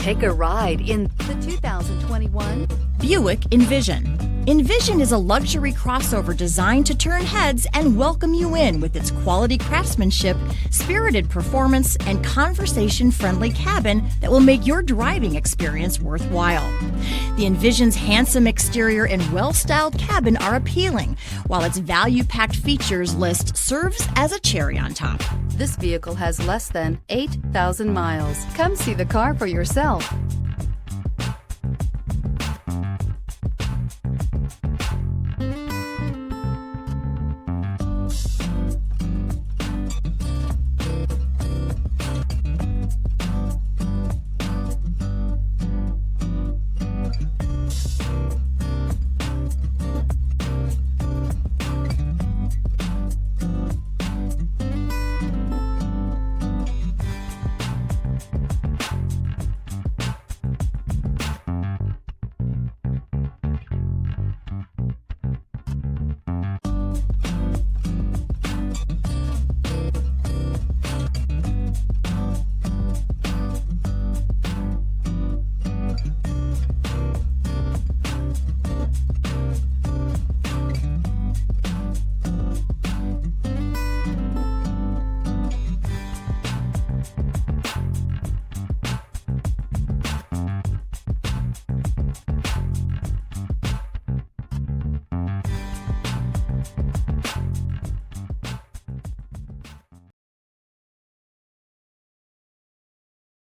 Take a ride in the 2021 Buick Envision. Envision is a luxury crossover designed to turn heads and welcome you in with its quality craftsmanship, spirited performance, and conversation-friendly cabin that will make your driving experience worthwhile. The Envision's handsome exterior and well-styled cabin are appealing, while its value-packed features list serves as a cherry on top. This vehicle has less than 8,000 miles. Come see the car for yourself.